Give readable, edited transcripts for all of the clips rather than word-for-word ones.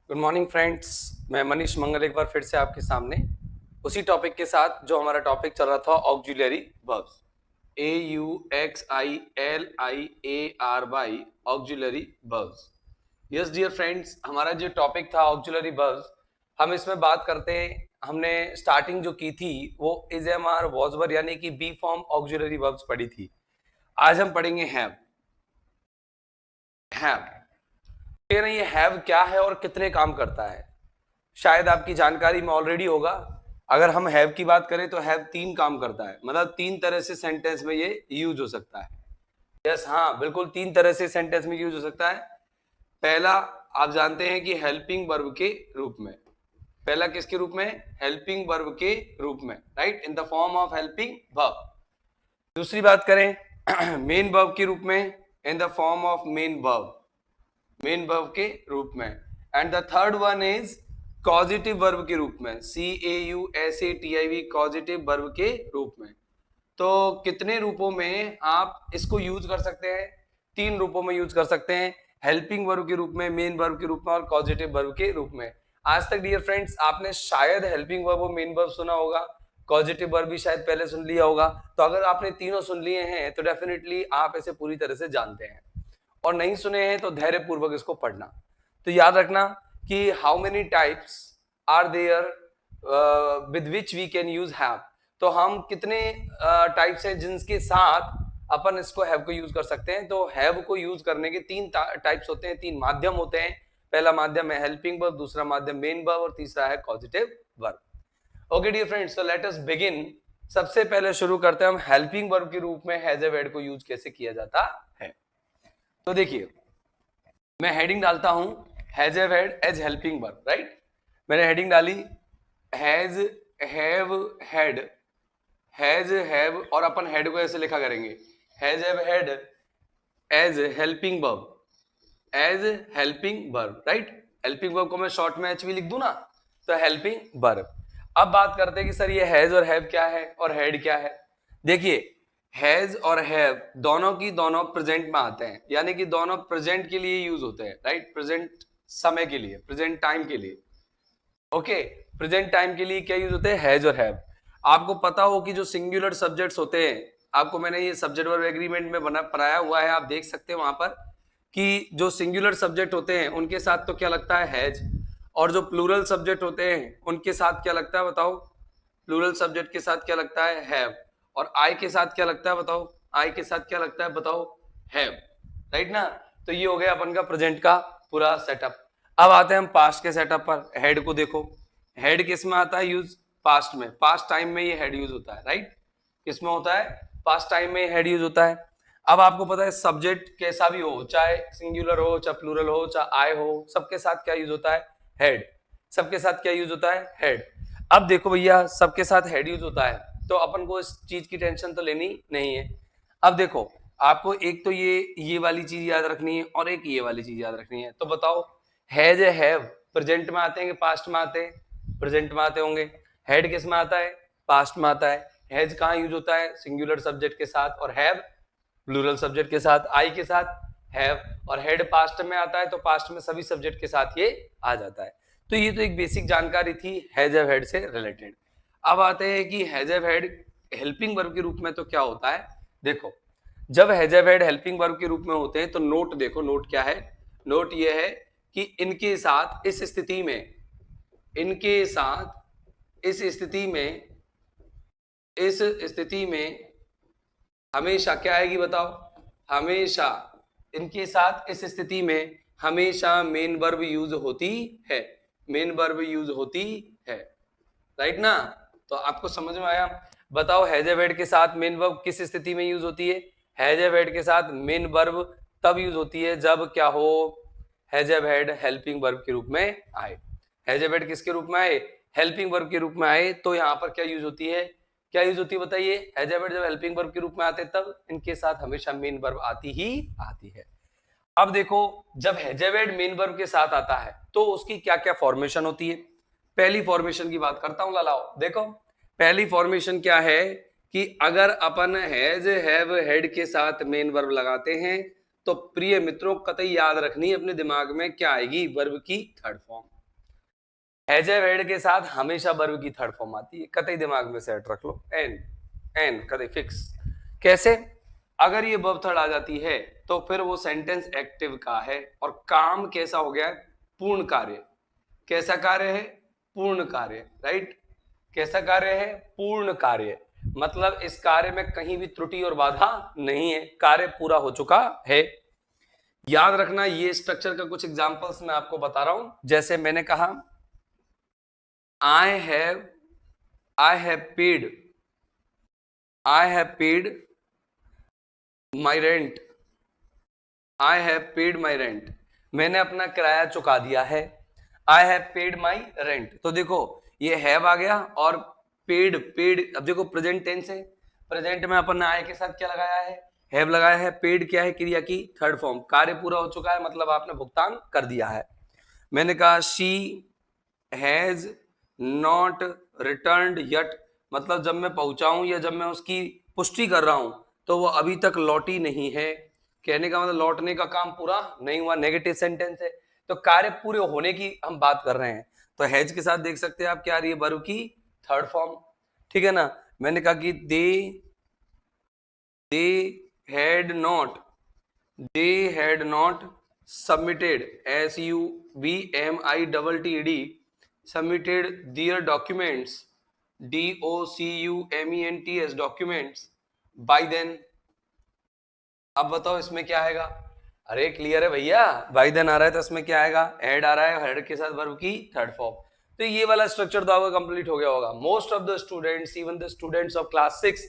Good morning friends. मैं मनीष मंगल एक बार फिर से आपके सामने उसी टॉपिक के साथ जो हमारा टॉपिक चल रहा था auxiliary verbs. AUXILIARY auxiliary verbs. Yes dear friends, हमारा जो टॉपिक था ऑक्सिलरी वर्ब्स, हम इसमें बात करते हैं। हमने स्टार्टिंग जो की थी वो is am are was were यानी कि बी फॉर्म ऑक्सिलरी वर्ब्स पढ़ी थी। आज हम पढ़ेंगे हैव। ये हैव क्या है और कितने काम करता है, शायद आपकी जानकारी में ऑलरेडी होगा। अगर हम हैव की बात करें तो हैव 3 काम करता है, मतलब 3 तरह से सेंटेंस में ये यूज हो सकता है। यस, हाँ बिल्कुल 3 तरह से सेंटेंस में यूज हो सकता है। पहला आप जानते हैं कि हेल्पिंग वर्ब के रूप में। पहला किसके रूप में? हेल्पिंग वर्ब के रूप में, right, in the form of helping verb. दूसरी बात करें मेन वर्ब के रूप में, in the form of main verb, main verb के रूप में। And the third one is causative verb के रूप में, CAUSATIV, कॉजिटिव वर्ब के रूप में। तो कितने रूपों में आप इसको यूज कर सकते हैं? 3 रूपों में यूज कर सकते हैं, हेल्पिंग वर्ब के रूप में, मेन वर्ब के रूप में और पॉजिटिव वर्ब के रूप में। आज तक डियर फ्रेंड्स आपने शायद हेल्पिंग वर्ब और मेन वर्ब सुना होगा, पॉजिटिव वर्ब भी शायद पहले सुन लिया होगा। तो अगर आपने तीनों सुन लिए हैं तो डेफिनेटली आप इसे पूरी तरह से जानते हैं, और नहीं सुने हैं तो धैर्य पूर्वक इसको पढ़ना। तो याद रखना कि how many types are there with which we can use have. तो हम कितने टाइप्स हैं जिनके साथ अपन इसको हैव को यूज कर सकते हैं। तो हैव को यूज करने के 3 टाइप्स होते हैं, 3 माध्यम होते हैं। पहला माध्यम है हेल्पिंग वर्ब, दूसरा माध्यम मेन वर्ब और तीसरा है positive verb. Okay dear friends, so let us begin. सबसे पहले शुरू करते हैं हम हेल्पिंग वर्ब के रूप में हैज हैव हैड को यूज कैसे किया जाता है। तो देखिए, मैं हेडिंग डालता हूं has have had as helping verb, right. मैंने हेडिंग डाली has have had, has have, और अपन हेड को ऐसे लिखा करेंगे has have had as helping verb, as helping verb, right. Helping verb को मैं शॉर्ट में HV लिख दूं ना, तो हेल्पिंग वर्ब। अब बात करते हैं कि सर ये हैज और हैव क्या है और हेड क्या है। देखिए, हैज और हैव दोनों की दोनों प्रेजेंट में आते हैं, यानी कि दोनों प्रेजेंट के लिए यूज होते हैं, राइट, प्रेजेंट समय के लिए, प्रेजेंट टाइम के लिए। ओके, प्रेजेंट टाइम के लिए क्या यूज होते हैं? हैज और हैव। आपको पता हो कि जो सिंगुलर सब्जेक्ट्स होते हैं, आपको मैंने ये सब्जेक्ट वर्ब एग्रीमेंट में बनाया हुआ है, आप देख सकते हैं वहां पर कि जो सिंगुलर सब्जेक्ट होते हैं उनके साथ तो क्या लगता है? हैज। और जो प्लूरल सब्जेक्ट होते हैं उनके साथ क्या लगता है बताओ? प्लूरल सब्जेक्ट के साथ क्या लगता है? हैव। और आई के साथ क्या लगता है बताओ? आई के साथ क्या लगता है बताओ? हैव, राइट ना। तो ये हो गया अपन का प्रेजेंट का पूरा सेटअप। अब आते हैं हम पास्ट के सेटअप पर। हेड को देखो, हेड किस में आता है यूज? पास्ट में, पास्ट टाइम में ये हेड यूज होता है, राइट। किस में होता है? पास्ट टाइम में हेड यूज होता है। अब आपको पता है सब्जेक्ट कैसा भी हो, चाहे सिंगुलर हो चाहे प्लूरल हो चाहे आई हो, सबके साथ क्या यूज होता है? हेड। सबके साथ क्या यूज होता है? हेड। अब देखो भैया, सबके साथ हेड यूज होता है तो अपन को इस चीज की टेंशन तो लेनी नहीं है। अब देखो, आपको एक तो ये वाली चीज याद रखनी है और एक ये वाली चीज याद रखनी है। तो बताओ, हैज हैव प्रेजेंट में आते हैं कि पास्ट में आते हैं? प्रेजेंट में आते होंगे। हेड किस में आता है? पास्ट में आता है। हैज कहाँ यूज होता है? सिंगुलर सब्जेक्ट के साथ। और हैव प्लूरल सब्जेक्ट के साथ, आई के साथ हैव। और हेड पास्ट में आता है तो पास्ट में सभी सब्जेक्ट के साथ ये आ जाता है। तो ये तो एक बेसिक जानकारी थी हैज हैव हैड से रिलेटेड। अब आते हैं कि has have had helping verb के रूप में तो क्या होता है। देखो, जब has have had helping verb के रूप में होते हैं तो नोट देखो, नोट क्या है? नोट ये है कि इनके साथ इस स्थिति में, इनके साथ इस स्थिति में, इस स्थिति में हमेशा क्या आएगी बताओ? हमेशा इनके साथ इस स्थिति में हमेशा मेन वर्ब यूज होती है, मेन वर्ब यूज होती है, राइट ना। तो आपको समझ में आया? बताओ, हैज हैव हैड के साथ मेन वर्ब किस स्थिति में यूज होती है? हैज हैव हैड के साथ मेन वर्ब तब यूज होती है जब क्या हो? Has have had helping verb के रूप में आए। हैज हैव हैड किसके रूप में आए? हेल्पिंग वर्ब के रूप में आए। तो यहाँ पर क्या यूज होती है? क्या यूज होती है बताइए? हैज हैव हैड जब हेल्पिंग वर्ब के रूप में आते तब इनके साथ हमेशा मेन वर्ब आती ही आती है। अब देखो, जब has have had main verb के साथ आता है तो उसकी क्या क्या फॉर्मेशन होती है। पहली फॉर्मेशन की बात करता हूं, लाओ देखो। पहली फॉर्मेशन क्या है कि अगर अपन हैज हैव हैड के साथ मेन वर्ब लगाते हैं तो प्रिय मित्रों कतई याद रखनी अपने दिमाग में क्या आएगी? वर्ब की third form. Has have had के साथ हमेशा वर्ब की थर्ड फॉर्म आती है, कतई दिमाग में सेट रख लो, एन एन कतई फिक्स। कैसे? अगर ये वर्ब थर्ड आ जाती है तो फिर वो सेंटेंस एक्टिव का है और काम कैसा हो गया है? पूर्ण कार्य। कैसा कार्य है? पूर्ण कार्य, राइट। कैसा कार्य है? पूर्ण कार्य। मतलब इस कार्य में कहीं भी त्रुटि और बाधा नहीं है, कार्य पूरा हो चुका है। याद रखना, ये स्ट्रक्चर का कुछ एग्जांपल्स मैं आपको बता रहा हूं। जैसे मैंने कहा I have paid my rent. I have paid my rent, मैंने अपना किराया चुका दिया है। I have paid my rent, तो देखो ये हैव आ गया और पेड पेड, अब देखो प्रेजेंट टेंस है, प्रेजेंट में अपन ने आई के साथ क्या लगाया है? हैव लगाया है। पेड क्या है? क्रिया की थर्ड फॉर्म, कार्य पूरा हो चुका है, मतलब आपने भुगतान कर दिया है। मैंने कहा she has not returned yet, मतलब जब मैं पहुंचाऊं या जब मैं उसकी पुष्टि कर रहा हूं तो वो अभी तक लौटी नहीं है। कहने का मतलब लौटने का काम पूरा नहीं हुआ, नेगेटिव सेंटेंस है, तो कार्य पूरे होने की हम बात कर रहे हैं। तो हैज के साथ देख सकते हैं आप क्या आ रही है? वर्ब की थर्ड फॉर्म, ठीक है ना। मैंने कहा कि they had not submitted, SUBMITTED, submitted their documents, DOCUMENTS, documents by then। अब बताओ इसमें क्या आएगा? अरे क्लियर है भैया, बाई देन आ रहा है तो इसमें क्या आएगा? हेड आ रहा है, हेड के साथ वर्ब की थर्ड फॉर्म। तो ये वाला स्ट्रक्चर तो आपका कंप्लीट हो गया होगा। Most of the students, even the students of class 6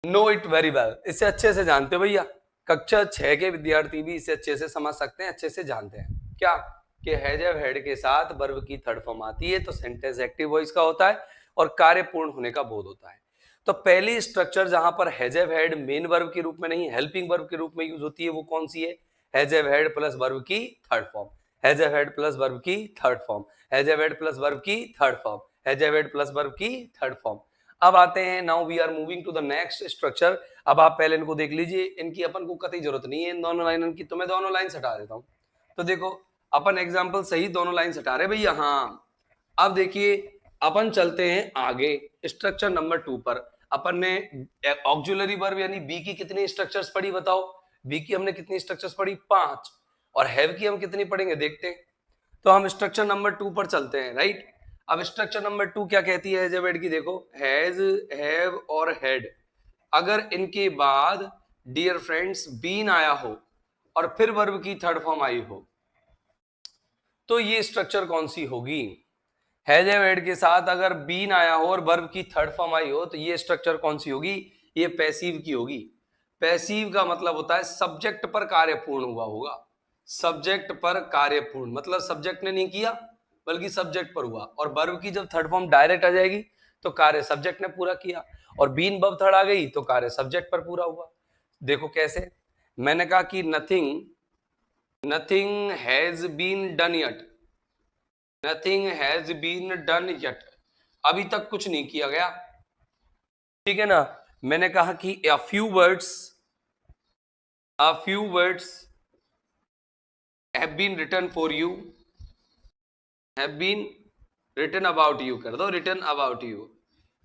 know it very well, इसे अच्छे से जानते हो भैया। कक्षा 6 के विद्यार्थी भी इसे अच्छे से समझ सकते हैं, अच्छे से जानते हैं क्या कि हैज हैव हैड के साथ वर्ब की थर्ड फॉर्म आती है तो सेंटेंस एक्टिव वॉइस का होता है और कार्य पूर्ण होने का बोध होता है। तो पहली स्ट्रक्चर जहां पर has have had main verb के रूप में नहीं, हेल्पिंग वर्ब के रूप में यूज होती है, वो कौन सी है? Has have had plus verb की third form, has have had plus verb की third form, has have had plus verb की third form, has have had plus verb की थर्ड फॉर्म। अब आते हैं, now we are moving to the next structure. अब आप पहले इनको देख लीजिए, इनकी अपन को कतई जरूरत नहीं है इन दोनों लाइन की, तो मैं दोनों लाइन हटा देता हूं। तो देखो अपन एग्जांपल सही दोनों लाइन हटा रहे भैया। हाँ अब देखिए अपन चलते हैं आगे स्ट्रक्चर नंबर 2 पर। अपन ने ऑक्सिलरी वर्ब यानी बी की कितनी स्ट्रक्चर्स पढ़ी बताओ? बी की हमने कितनी स्ट्रक्चर्स पढ़ी? 5। और हैव की हम कितनी पढ़ेंगे देखते हैं। तो हम स्ट्रक्चर नंबर 2 पर चलते हैं, राइट। अब स्ट्रक्चर नंबर 2 क्या कहती है हैज हैव की? देखो हैज हैव और हैड, अगर इनके बाद डियर फ्रेंड्स बीन आया हो और फिर वर्ब की थर्ड फॉर्म आई हो तो ये स्ट्रक्चर कौन सी होगी? हैज हैव हैड के साथ अगर बीन आया हो और वर्ब की थर्ड फॉर्म आई हो तो ये स्ट्रक्चर कौन सी होगी? ये पैसिव की होगी। पैसिव का मतलब होता है सब्जेक्ट पर कार्य पूर्ण हुआ होगा। सब्जेक्ट पर कार्य पूर्ण मतलब सब्जेक्ट ने नहीं किया बल्कि सब्जेक्ट पर हुआ, और वर्ब की जब थर्ड फॉर्म डायरेक्ट आ जाएगी तो कार्य सब्जेक्ट ने पूरा किया, और बीन वर्ब थर्ड आ गई तो कार्य सब्जेक्ट पर पूरा हुआ। देखो कैसे, मैंने कहा कि nothing has been done yet, nothing has been done yet, अभी तक कुछ नहीं किया गया, ठीक है ना। मैंने कहा कि a few words have been written for you, have been written about you, कर दो written about you।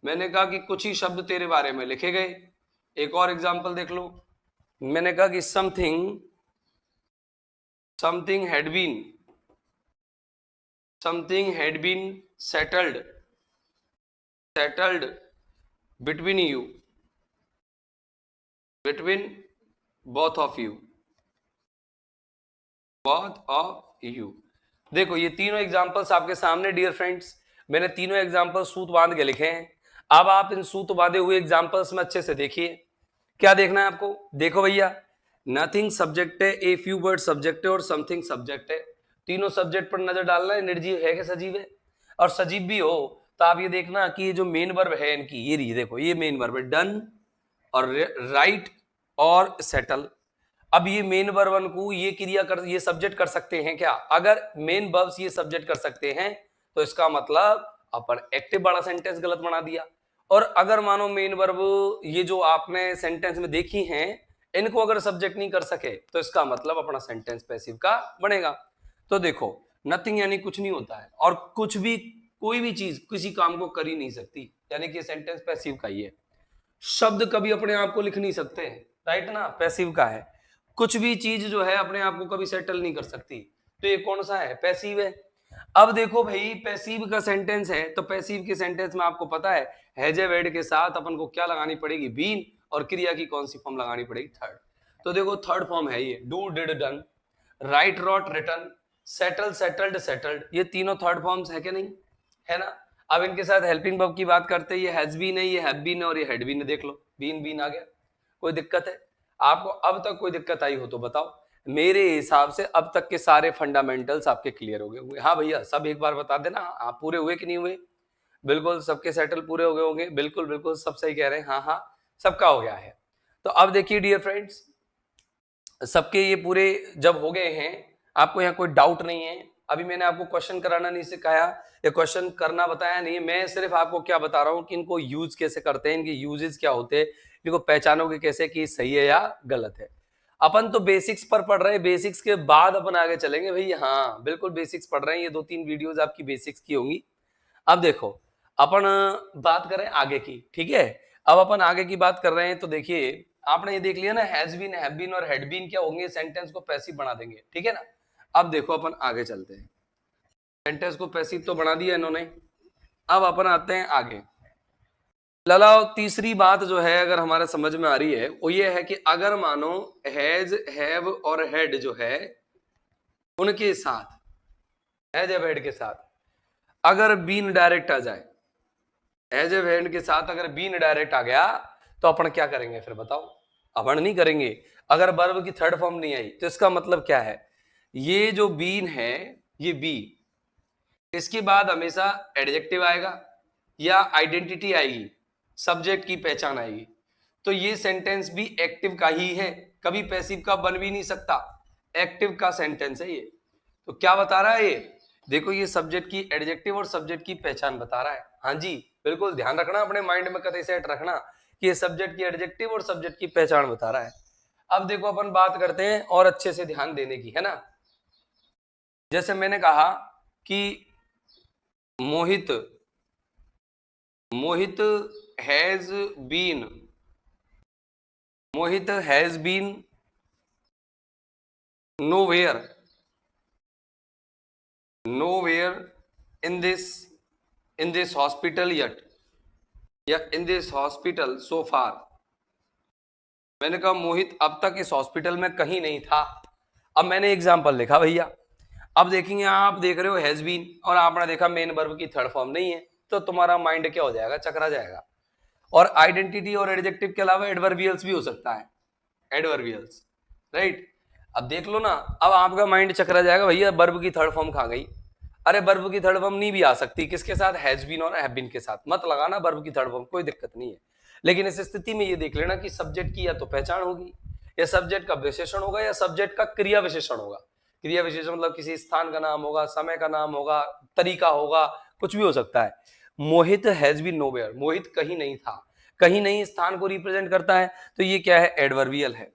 मैंने कहा कि कुछ ही शब्द तेरे बारे में लिखे गए। एक और एग्जांपल देख लो, मैंने कहा कि something had been settled between both of you। देखो ये तीनों एग्जांपल्स आपके सामने डियर फ्रेंड्स, मैंने तीनों एग्जांपल सूत बांध के लिखे हैं। अब आप इन सूत बांधे हुए एग्जांपल्स में अच्छे से देखिए, क्या देखना है आपको? देखो भैया, नथिंग सब्जेक्ट है, ए फ्यू वर्ड सब्जेक्ट है और समथिंग सब्जेक्ट है। तीनों सब्जेक्ट पर नजर डालना है, निर्जीव है कि सजीव है। और सजीव भी हो तो आप ये देखना कि ये जो मेन वर्ब है इनकी, ये रही, देखो ये मेन वर्ब है, डन और राइट और सेटल। अब ये मेन वर्ब को ये क्रिया कर, ये सब्जेक्ट कर सकते हैं क्या? अगर मेन वर्ब्स ये सब्जेक्ट कर सकते हैं तो इसका मतलब अपन एक्टिव वाला सेंटेंस गलत बना दिया। और अगर मानो मेन वर्ब ये जो आपने सेंटेंस में देखी हैं इनको अगर सब्जेक्ट नहीं कर सके तो इसका मतलब अपना सेंटेंस पैसिव का बनेगा। तो देखो नथिंग यानी कुछ नहीं होता है, और कुछ भी कोई भी चीज किसी काम को कर ही नहीं सकती, यानी कि सेंटेंस पैसिव का ही है। शब्द कभी अपने आप को लिख नहीं सकते, राइट ना, पैसिव का है। कुछ भी चीज जो है अपने आप को कभी सेटल नहीं कर सकती, तो ये कौन सा है, पैसिव है। अब देखो भाई, पैसिव का सेंटेंस है, तो पैसिव के सेंटेंस में आपको पता है हैज ए वर्ड के साथ अपन को क्या लगानी पड़ेगी, बीन, और क्रिया की कौन सी फॉर्म लगानी पड़ेगी, थर्ड। तो देखो थर्ड फॉर्म है ये, do did done, write wrote written, settle settled settled, ये तीनों थर्ड फॉर्म्स है कि नहीं, है ना। अब इनके साथ हेल्पिंग वर्ब की बात करते हैं, ये हैज बीन है, ये हैव बीन है, और ये हैड बीन है, देख लो बीन बीन आ गया। कोई दिक्कत है आपको, अब तक कोई दिक्कत आई हो तो बताओ। मेरे हिसाब से अब तक के सारे फंडामेंटल्स आपके क्लियर हो गए होंगे। हाँ भैया, सब एक बार बता देना, आप पूरे हुए कि नहीं हुए। बिल्कुल सबके सेटल पूरे हो गए होंगे, बिल्कुल बिल्कुल सब सही कह रहे हैं, हाँ हाँ सबका हो गया है। तो अब देखिए डियर फ्रेंड्स, सबके ये पूरे जब हो गए हैं, आपको यहाँ कोई डाउट नहीं है। अभी मैंने आपको क्वेश्चन कराना नहीं सिखाया या क्वेश्चन करना बताया नहीं, मैं सिर्फ आपको क्या बता रहा हूँ कि इनको यूज कैसे करते हैं, इनके यूजेस क्या होते हैं, इनको पहचानोगे कैसे कि सही है या गलत है। अपन तो बेसिक्स पर पढ़ रहे हैं, बेसिक्स के बाद अपन आगे चलेंगे भाई, हाँ बिल्कुल बेसिक्स पढ़ रहे हैं, ये 2-3 वीडियोस आपकी बेसिक्स की होंगी। अब देखो अपन बात करें आगे की, ठीक है। अब अपन आगे की बात कर रहे हैं, तो देखिए आपने ये देख लिया ना, हैज बीन हैव बीन और हैड बीन क्या होंगे, सेंटेंस को पैसिव बना देंगे, ठीक है ना। अब देखो अपन आगे चलते हैं, सेंटेंस को पैसिव तो बना दिया इन्होंने, अब अपन आते हैं आगे। ललाओ तीसरी बात जो है अगर हमारे समझ में आ रही है, वो ये है कि अगर मानो हैज हैव और हैड जो है उनके साथ, हैज हैव हैड के साथ अगर बीन डायरेक्ट आ जाए, हैज हैव हैड के साथ अगर बीन डायरेक्ट आ गया, तो अपन क्या करेंगे फिर बताओ। अपन नहीं करेंगे। अगर वर्ब की थर्ड फॉर्म नहीं आई तो इसका मतलब क्या है, ये जो बीन है, ये बी, इसके बाद हमेशा एडजेक्टिव आएगा या आइडेंटिटी आएगी, सब्जेक्ट की पहचान आएगी। तो ये सेंटेंस भी एक्टिव का ही है, कभी पैसिव का बन भी नहीं सकता, एक्टिव का सेंटेंस है ये। तो क्या बता रहा है ये, देखो ये सब्जेक्ट की एडजेक्टिव और सब्जेक्ट की पहचान बता रहा है। हाँ जी बिल्कुल ध्यान रखना, अपने माइंड में कतई सेट रखना कि ये सब्जेक्ट की एडजेक्टिव और सब्जेक्ट की पहचान बता रहा है। अब देखो अपन बात करते हैं और अच्छे से ध्यान देने की, है ना। जैसे मैंने कहा कि Mohit, Mohit has been, Mohit has been nowhere, nowhere in this hospital yet, या in this hospital so far। मैंने कहा मोहित अब तक इस हॉस्पिटल में कहीं नहीं था। अब मैंने एग्जांपल लिखा भैया, अब देखेंगे आप देख रहे हो हैज बीन और आपने देखा मेन वर्ब की थर्ड फॉर्म नहीं है, तो तुम्हारा माइंड क्या हो जाएगा, चकरा जाएगा। और आइडेंटिटी और एडजेक्टिव के अलावा एडवर्बियल्स भी हो सकता है, एडवर्बियल्स, राइट। अब देख लो ना, अब आपका माइंड चकरा जाएगा भैया वर्ब की थर्ड फॉर्म खा गई। अरे वर्ब की थर्ड फॉर्म नहीं भी आ सकती, किसके साथ, हैज बीन और हैव बीन के साथ, मत लगाना वर्ब की थर्ड फॉर्म, कोई दिक्कत नहीं है। लेकिन इस स्थिति में ये देख लेना कि सब्जेक्ट की या तो पहचान होगी, या सब्जेक्ट का विशेषण होगा, या सब्जेक्ट का क्रिया विशेषण होगा। क्रिया विशेषण मतलब किसी स्थान का नाम होगा, समय का नाम होगा, तरीका होगा, कुछ भी हो सकता है। मोहित हैज बीन नोवेयर, मोहित कहीं नहीं था, कहीं नहीं स्थान को रिप्रेजेंट करता है, तो ये क्या है, एडवर्बियल है।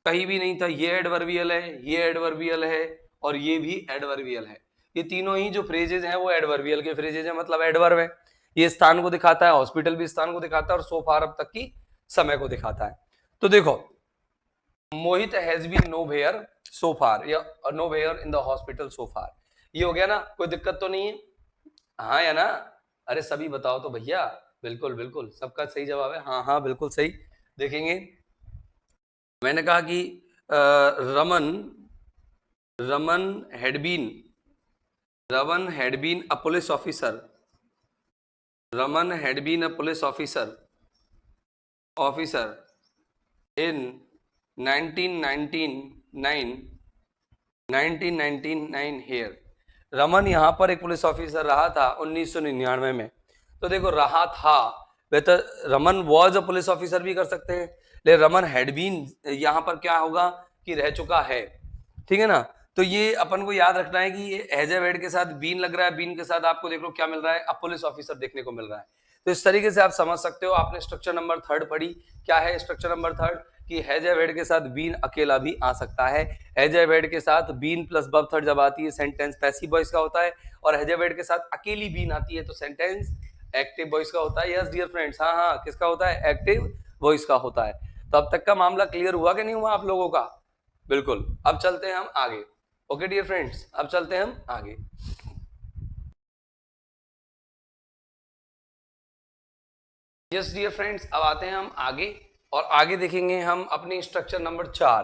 कहीं भी नहीं था, ये एडवर्बियल है, ये एडवर्बियल है, और ये भी एडवर्बियल है। ये तीनों ही जो फ्रेजेज हैं वो एडवर्बियल के फ्रेजेज हैं, मतलब एडवर्ब है। ये स्थान को दिखाता है, हॉस्पिटल भी स्थान को दिखाता है, और सो फार अब तक की समय को दिखाता है। तो देखो Mohit has been nowhere so far, या nowhere in the hospital so far, ये हो गया ना, कोई दिक्कत तो नहीं है, हाँ या ना। अरे सभी बताओ तो भैया, बिल्कुल बिल्कुल सबका सही जवाब है, हाँ हाँ बिल्कुल सही। देखेंगे मैंने कहा कि Raman, Raman had been, Raman had been a police officer, Raman had been a police officer, officer in 1999 year. Raman यहाँ पर एक पुलिस ऑफिसर रहा था 1999 में। तो देखो रहा था, वे तो Raman was a police officer भी कर सकते हैं, लेकिन रमन हैड बीन यहाँ पर क्या होगा कि रह चुका है, ठीक है ना। तो ये अपन को याद रखना है कि ये हैज हैव हैड के साथ बीन लग रहा है, बीन के साथ आपको देख लो क्या मिल रहा है, अब पुलिस ऑफिसर देखने को मिल रहा है। तो इस तरीके से आप समझ सकते हो। आपने स्ट्रक्चर नंबर थर्ड पढ़ी, क्या है स्ट्रक्चर नंबर थर्ड, कि हैज हैव हैड के साथ बीन अकेला भी आ सकता है। हैज हैव हैड के साथ बीन प्लस वर्ब थर्ड जब आती है सेंटेंस पैसिव वॉइस का होता है, और हैज हैव हैड के साथ अकेली बीन आती है तो सेंटेंस एक्टिव वॉइस का होता है। यस डियर फ्रेंड्स, हाँ हाँ, किसका होता है? एक्टिव वॉइस का होता है। तो अब तक का मामला क्लियर हुआ कि नहीं हुआ आप लोगों का? बिल्कुल। अब चलते हैं हम आगे। ओके डियर फ्रेंड्स, अब चलते हैं हम आगे। यस डियर फ्रेंड्स, अब आते हैं हम आगे, और आगे देखेंगे हम अपनी स्ट्रक्चर नंबर 4।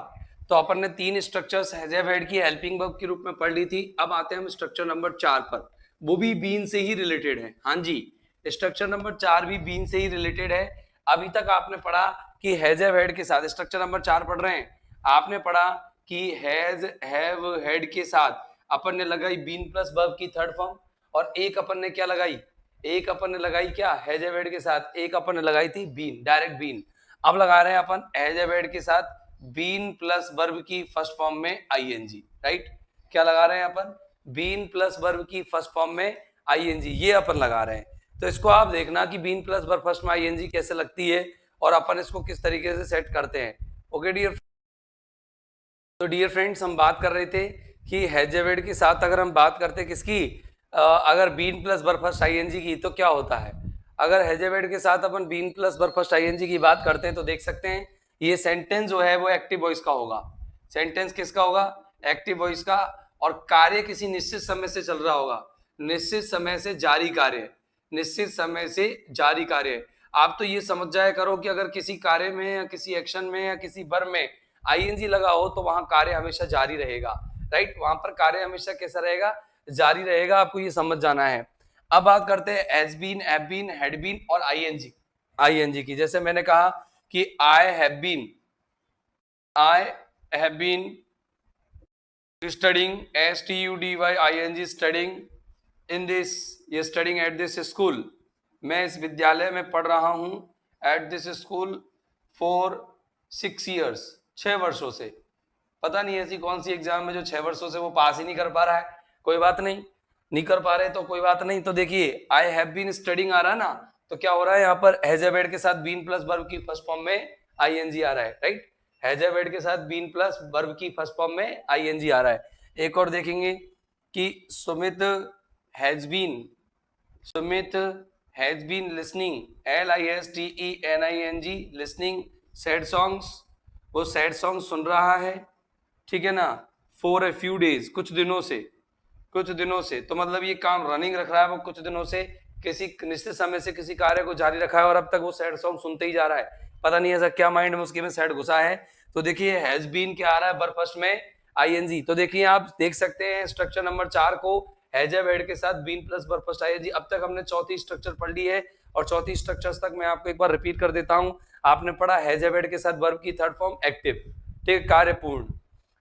तो अपन ने 3 स्ट्रक्चर्स हैज हैव हैड की हेल्पिंग वर्ब के रूप में पढ़ ली थी। अब आते हैं हम स्ट्रक्चर नंबर 4 पर, वो भी बीन से ही रिलेटेड है। हाँ जी, स्ट्रक्चर नंबर 4 भी बीन से ही रिलेटेड है। अभी तक आपने पढ़ा कि हैज हैव हैड के साथ, स्ट्रक्चर नंबर 4 पढ़ रहे हैं, आपने पढ़ा कि हैज हैव हैड के साथ अपन ने लगाई बीन प्लस वर्ब की थर्ड फॉर्म, और एक अपन ने क्या लगाई? एक अपन ने लगाई क्या? हैज हैव हैड के साथ एक अपन ने लगाई थी बीन, डायरेक्ट बीन। अब लगा रहे हैं अपन हैज हैव हैड के साथ बीन प्लस वर्ब की फर्स्ट फॉर्म में आईएनजी, राइट? क्या लगा रहे हैं अपन? बीन प्लस वर्ब की फर्स्ट फॉर्म में आईएनजी, ये अपन लगा रहे हैं। तो इसको आप देखना कि बीन प्लस वर्ब फर्स्ट में आईएनजी कैसे लगती है, और अपन इसको किस तरीके से सेट करते हैं। ओके डियर, तो डियर फ्रेंड्स, हम बात कर रहे थे कि हैज हैव हैड के साथ अगर हम बात करते किसकी, अगर been plus verb first ING की, तो क्या होता है? अगर हैज हैव हैड के साथ अपन been plus verb first ING की बात करते हैं तो देख सकते हैं ये सेंटेंस जो है वो एक्टिव वॉइस का होगा। सेंटेंस किसका होगा? एक्टिव वॉइस का। और कार्य किसी निश्चित समय से चल रहा होगा, निश्चित समय से जारी कार्य, निश्चित समय से जारी कार्य। आप तो ये समझ जाया करो कि अगर किसी कार्य में या किसी एक्शन में या किसी वर्ब में आईएनजी लगा हो तो वहां कार्य हमेशा जारी रहेगा, राइट? वहां पर कार्य हमेशा कैसा रहेगा? जारी रहेगा। आपको ये समझ जाना है। अब बात करते हैं has been, have been, had been और आईएनजी, आईएनजी की। जैसे मैंने कहा कि I have been studying, STUDYING, studying in this, ये स्टडिंग एट दिस स्कूल, मैं इस विद्यालय में पढ़ रहा हूं, at this school for 6 years, 6 वर्षों से। पता नहीं ऐसी कौन सी एग्जाम में जो 6 वर्षों से वो पास ही नहीं कर पा रहा है। कोई बात नहीं, नहीं कर पा रहे तो कोई बात नहीं। तो देखिए आई हैव बीन स्टडिंग आ रहा है ना, तो क्या हो रहा है यहाँ पर? हैज हैव हैड के साथ बीन प्लस वर्ब की फर्स्ट फॉर्म में आईएनजी आ रहा है, राइट? हैज हैव हैड के साथ बीन प्लस वर्ब की फर्स्ट फॉर्म में आईएनजी आ रहा है। एक और देखेंगे कि Sumit has been listening, LISTENING, listening sad songs, वो सैड सॉन्ग सुन रहा है, ठीक है ना, फॉर ए फ्यू डेज, कुछ दिनों से। तो मतलब ये काम रनिंग रख रहा है वो कुछ दिनों से, किसी निश्चित समय से किसी कार्य को जारी रखा है और अब तक वो सैड सॉन्ग सुनते ही जा रहा है। पता नहीं ऐसा क्या माइंड में उसके में सैड घुसा है। तो देखिए हैज बीन क्या आ रहा है? वर्ब फर्स्ट में आईएनजी। तो देखिए आप देख सकते हैं स्ट्रक्चर नंबर 4 को हैज हैव हैड के साथ been plus verb first ING. अब तक हमने चौथी स्ट्रक्चर पढ़ ली है, और चौथी स्ट्रक्चर्स तक मैं आपको एक बार रिपीट कर देता हूं। आपने पढ़ा हैज हैव हैड के साथ वर्ब की थर्ड फॉर्म एक्टिव, ठीक, कार्यपूर्ण।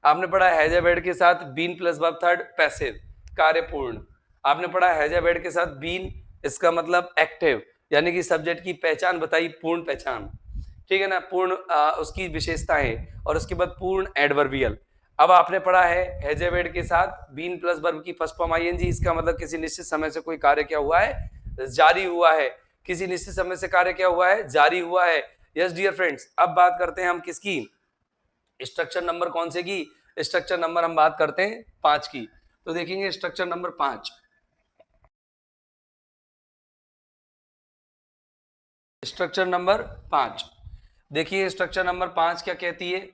आपने पढ़ा हैज हैव हैड के साथ been plus verb third passive, कार्यपूर्ण। आपने पढ़ा हैज हैव हैड के साथ बीन, इसका मतलब एक्टिव, यानी कि सब्जेक्ट की पहचान बताई, पूर्ण पहचान, ठीक है ना, पूर्ण उसकी विशेषताएं, और उसके बाद पूर्ण एडवर्बियल। अब आपने पढ़ा है हैज हैव हैड के साथ बीन प्लस वर्ब की फर्स्ट फॉर्म आईएनजी, इसका मतलब किसी निश्चित समय से कोई कार्य क्या हुआ है? जारी हुआ है। किसी निश्चित समय से कार्य क्या हुआ है? जारी हुआ है। यस डियर फ्रेंड्स, अब बात करते हैं हम किसकी? स्ट्रक्चर नंबर कौन से की? स्ट्रक्चर नंबर हम बात करते हैं 5 की। तो देखेंगे स्ट्रक्चर नंबर 5, स्ट्रक्चर नंबर 5। देखिए स्ट्रक्चर नंबर 5 क्या कहती है?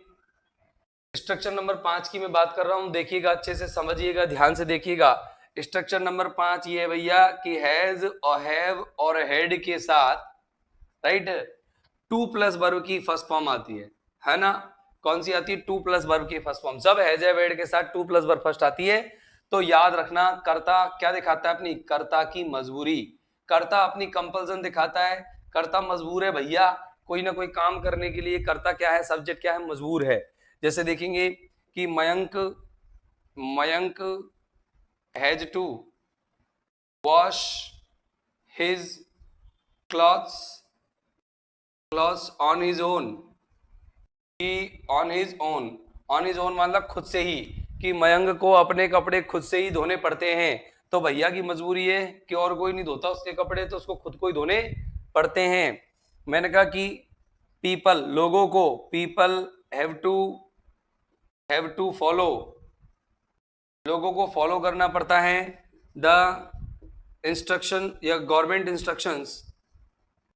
स्ट्रक्चर नंबर 5 की मैं बात कर रहा हूं, देखिएगा अच्छे से, समझिएगा, ध्यान से देखिएगा। स्ट्रक्चर नंबर 5 ये है भैया कि हैज और हैव और हेड के साथ, राइट, 2 प्लस वर्ब की फर्स्ट फॉर्म आती है ना? कौन सी आती है? 2 प्लस वर्ब की फर्स्ट फॉर्म। जब हैज हैव हैड के साथ 2 प्लस वर्ब फर्स्ट आती है तो याद रखना कर्ता क्या दिखाता है? अपनी कर्ता की मजबूरी, कर्ता अपनी कंपल्सन दिखाता है। कर्ता मजबूर है भैया, कोई ना कोई काम करने के लिए कर्ता क्या है? सब्जेक्ट क्या है? मजबूर है। जैसे देखेंगे कि Mayank has to wash his clothes on his own, on his own मतलब खुद से ही, कि मयंक को अपने कपड़े खुद से ही धोने पड़ते हैं। तो भैया की मजबूरी है कि और कोई नहीं धोता उसके कपड़े, तो उसको खुद को ही धोने पड़ते हैं। मैंने कहा कि पीपल लोगों को, पीपल हैव टू फॉलो, लोगों को फॉलो करना पड़ता है द इंस्ट्रक्शन या government instructions,